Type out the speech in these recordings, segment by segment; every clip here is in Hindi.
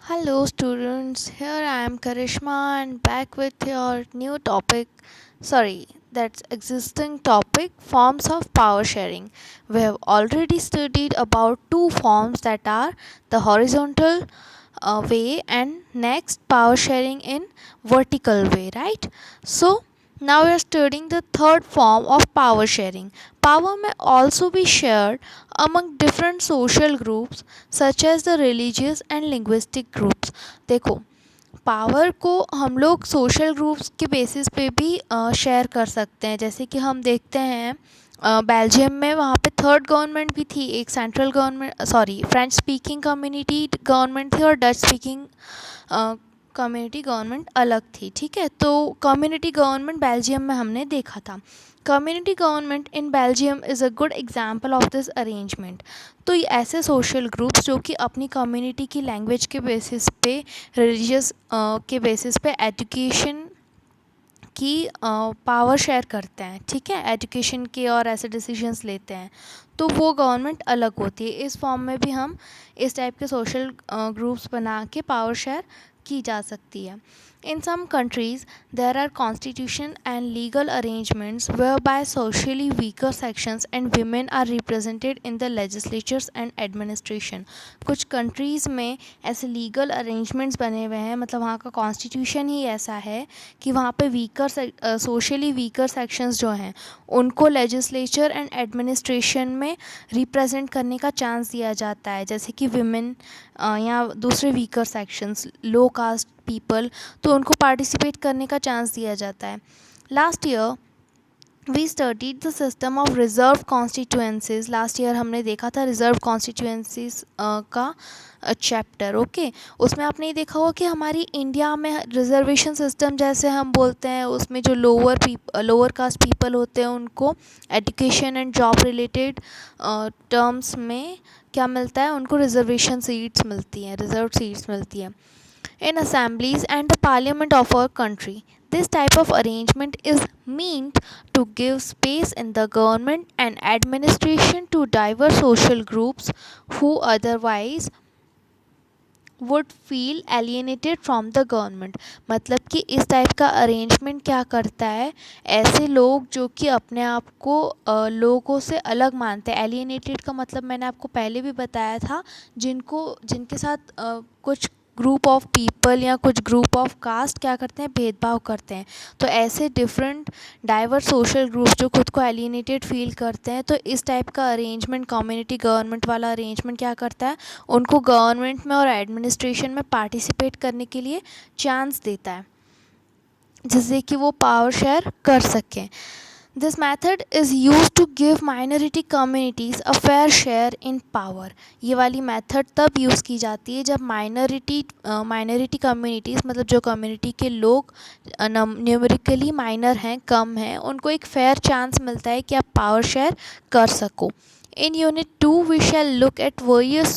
Hello, students. Here I am Karishma and back with your new topic. That's existing topic forms of power sharing. We have already studied about two forms that are the horizontal way and next power sharing in vertical way, right? So, now we are studying the third form of power sharing. Power may also be shared among different social groups such as the religious and linguistic groups. देखो, पावर को हम लोग सोशल ग्रुप्स के बेसिस पे भी शेयर कर सकते हैं। जैसे कि हम देखते हैं बेल्जियम में वहाँ पे थर्ड गवर्नमेंट भी थी, एक central government French speaking community government थी और डच स्पीकिंग कम्युनिटी गवर्नमेंट अलग थी। ठीक है, तो कम्युनिटी गवर्नमेंट बेल्जियम में हमने देखा था। Community government in Belgium is a good example of this arrangement. तो ये ऐसे सोशल ग्रुप्स जो कि अपनी कम्युनिटी की लैंग्वेज के बेसिस पे, रिलीजियस के बेसिस पे एजुकेशन की पावर शेयर करते हैं। ठीक है, एजुकेशन के और ऐसे डिसीजंस लेते हैं, तो वो गवर्नमेंट अलग होती है। इस फॉर्म में भी हम इस टाइप के सोशल ग्रुप्स बना के पावर शेयर की जा सकती है। In some countries, there are constitution and legal arrangements whereby socially weaker sections and women are represented in the legislatures and administration. कुछ countries में ऐसे legal arrangements बने हुए हैं, मतलब वहाँ का constitution ही ऐसा है कि वहाँ पे weaker socially weaker sections जो हैं उनको legislature and administration में represent करने का chance दिया जाता है। जैसे कि women या दूसरे weaker sections, low caste people, तो उनको पार्टिसिपेट करने का चांस दिया जाता है। Last year we studied the system of reserve constituencies. Last year हमने देखा था रिजर्व कॉन्स्टिट्यूएंसीज का चैप्टर। ओके, उसमें आपने ये देखा होगा कि हमारी इंडिया में रिजर्वेशन सिस्टम जैसे हम बोलते हैं, उसमें जो लोअर कास्ट पीपल होते हैं उनको education and job related terms में क्या मिलता है, उनको रिजर्वेशन सीट्स मिलती हैं, रिजर्व सीट्स मिलती हैं in assemblies and the parliament of our country. This type of arrangement is meant to give space in the government and administration to diverse social groups who otherwise would feel alienated from the government. मतलब कि इस टाइप का अरेंजमेंट क्या करता है, ऐसे लोग जो कि अपने आप को लोगों से अलग मानते हैं। एलिएनेटेड का मतलब मैंने आपको पहले भी बताया था, जिनके साथ कुछ ग्रुप ऑफ पीपल या कुछ ग्रुप ऑफ कास्ट क्या करते हैं, भेदभाव करते हैं। तो ऐसे डिफरेंट डाइवर्स सोशल ग्रुप्स जो खुद को एलिएनेटेड फील करते हैं, तो इस टाइप का अरेंजमेंट, कम्युनिटी गवर्नमेंट वाला अरेंजमेंट क्या करता है, उनको गवर्नमेंट में और एडमिनिस्ट्रेशन में पार्टिसिपेट करने के लिए चांस देता है, जिससे कि वो पावर शेयर कर सकें। This method is use to give minority communities a fair share in power. ये वाली मेथड तब यूज़ की जाती है जब माइनॉरिटी कम्युनिटीज़, मतलब जो कम्युनिटी के लोग न्यूमेरिकली माइनर हैं, कम हैं, उनको एक फेयर चांस मिलता है कि आप पावर शेयर कर सको। In Unit 2, we shall look at various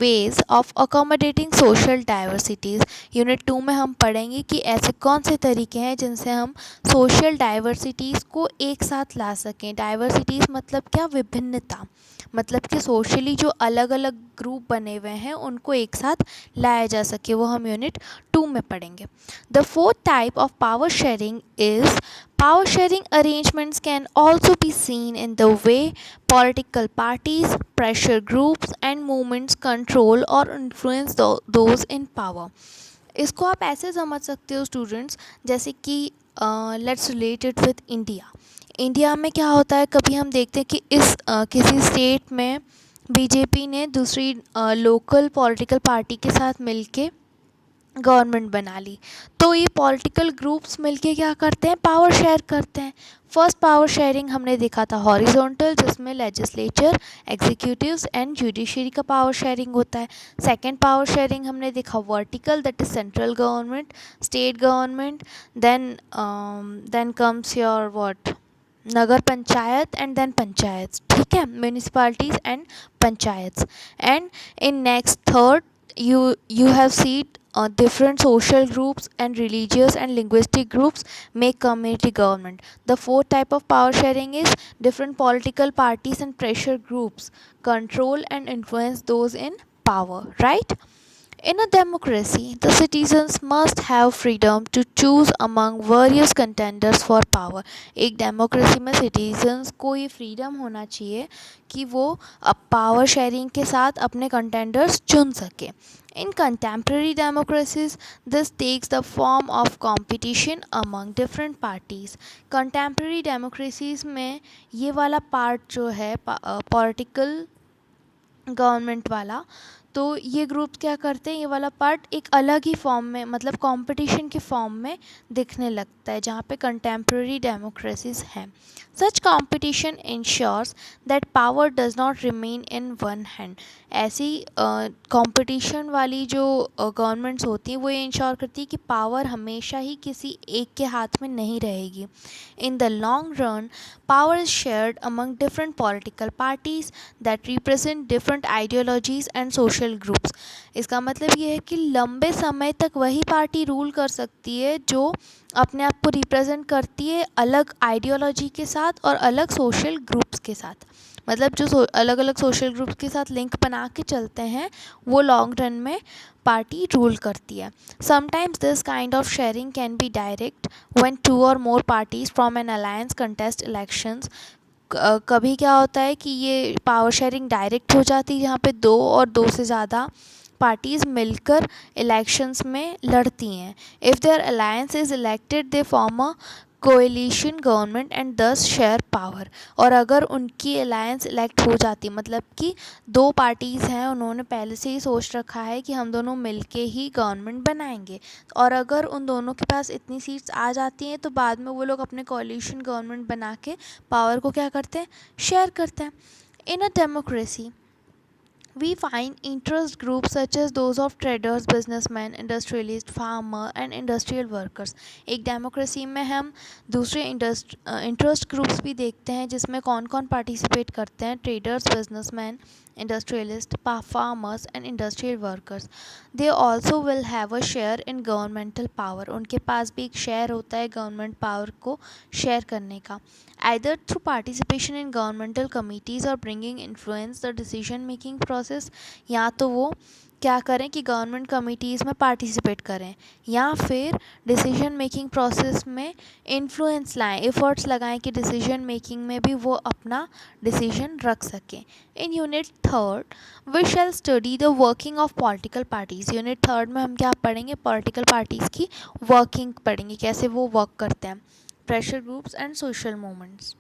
ways of accommodating social diversities. Unit 2 में हम पढ़ेंगे कि ऐसे कौन से तरीके हैं जिनसे हम सोशल डाइवर्सिटीज़ को एक साथ ला सकें। डाइवर्सिटीज़ मतलब क्या, विभिन्नता, मतलब कि सोशली जो अलग अलग ग्रुप बने हुए हैं उनको एक साथ लाया जा सके, वो हम यूनिट 2 में पढ़ेंगे। The fourth type of power sharing is power sharing arrangements can also be seen in the way political parties, pressure groups, and movements control or influence those in power. इसको आप ऐसे समझ सकते हो स्टूडेंट्स, जैसे कि let's relate it with India. India में क्या होता है, कभी हम देखते हैं कि किसी स्टेट में बीजेपी ने दूसरी लोकल पॉलिटिकल पार्टी के साथ मिलके गवर्नमेंट बना ली, तो ये पॉलिटिकल ग्रुप्स मिलके क्या करते हैं, पावर शेयर करते हैं। फर्स्ट पावर शेयरिंग हमने देखा था हॉरिजॉन्टल, जिसमें लेजिस्लेचर, एग्जीक्यूटिव्स एंड जुडिशरी का पावर शेयरिंग होता है। सेकंड पावर शेयरिंग हमने देखा vertical, that is central government, state government, then comes your what, Nagar panchayat and then panchayat. ठीक है, municipalities and panchayat. And in next third you have seen different social groups and religious and linguistic groups make community government. The fourth type of power sharing is different political parties and pressure groups control and influence those in power, right? In a democracy, the citizens must have freedom to choose among various contenders for power. एक डेमोक्रेसी में सिटीजन्स को ये फ्रीडम होना चाहिए कि वो पावर शेयरिंग के साथ अपने कंटेंडर्स चुन सके. In contemporary democracies, this takes the form of competition among different parties. Contemporary democracies में ये वाला पार्ट जो है पॉलिटिकल गवर्नमेंट वाला, तो ये ग्रुप्स क्या करते हैं, ये वाला पार्ट एक अलग ही फॉर्म में मतलब कंपटीशन के फॉर्म में दिखने लगता है जहाँ पे कंटेम्प्रेरी डेमोक्रेसीज हैं. Such competition ensures that power does not remain in one hand. ऐसी कंपटीशन वाली जो गवर्नमेंट्स होती हैं वो ये इंश्योर करती है कि पावर हमेशा ही किसी एक के हाथ में नहीं रहेगी. In the long run power is shared among different political parties that represent different ideologies and social groups. इसका मतलब ये है कि लंबे समय तक वही पार्टी रूल कर सकती है जो अपने आप को रिप्रेजेंट करती है अलग आइडियोलॉजी के साथ और अलग सोशल ग्रुप्स के साथ. मतलब जो अलग अलग सोशल ग्रुप्स के साथ लिंक बना के चलते हैं वो लॉन्ग रन में पार्टी रूल करती है. Sometimes this kind of sharing can be direct when two or more parties from an alliance contest elections. कभी क्या होता है कि ये पावर शेयरिंग डायरेक्ट हो जाती है जहाँ पे दो और दो से ज़्यादा पार्टीज़ मिलकर इलेक्शंस में लड़ती हैं. If their alliance is elected they form a coalition government and thus share power. और अगर उनकी अलायंस इलेक्ट हो जाती मतलब कि दो पार्टीज़ हैं, उन्होंने पहले से ही सोच रखा है कि हम दोनों मिलके ही गवर्नमेंट बनाएंगे, और अगर उन दोनों के पास इतनी सीट्स आ जाती हैं तो बाद में वो लोग अपने कोएलिशन गवर्नमेंट बना के पावर को क्या करते हैं, शेयर करते हैं. In a democracy we find interest groups such as those of traders, businessmen, industrialists, farmer and industrial workers. एक डेमोक्रेसी में हम दूसरे इंटरेस्ट ग्रुप्स भी देखते हैं जिसमें कौन कौन पार्टिसिपेट करते हैं. Traders, businessman, industrialist, farmers and industrial workers. They also will have a share in governmental power. उनके पास भी एक शेयर होता है गवर्नमेंट पावर को शेयर करने का. either through participation in governmental committees or bringing influence the decision making process. या तो वो क्या करें कि गवर्नमेंट कमिटीज़ में पार्टिसिपेट करें या फिर डिसीजन मेकिंग प्रोसेस में इन्फ्लुएंस लाएं, एफर्ट्स लगाएं कि डिसीजन मेकिंग में भी वो अपना डिसीजन रख सकें. In unit third we shall study the working of political parties. Unit third में हम क्या पढ़ेंगे, पॉलिटिकल पार्टीज़ की वर्किंग पढ़ेंगे, कैसे वो वर्क करते हैं. Pressure groups and social movements.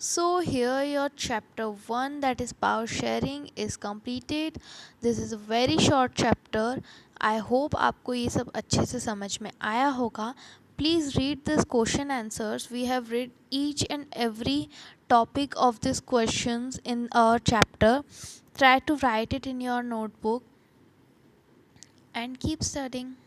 So here your chapter 1, that is power sharing, is completed. This is a very short chapter. I hope आपको ये सब अच्छे से समझ में आया होगा. Please read this question answers. We have read each and every topic of these questions in our chapter. Try to write it in your notebook and keep studying.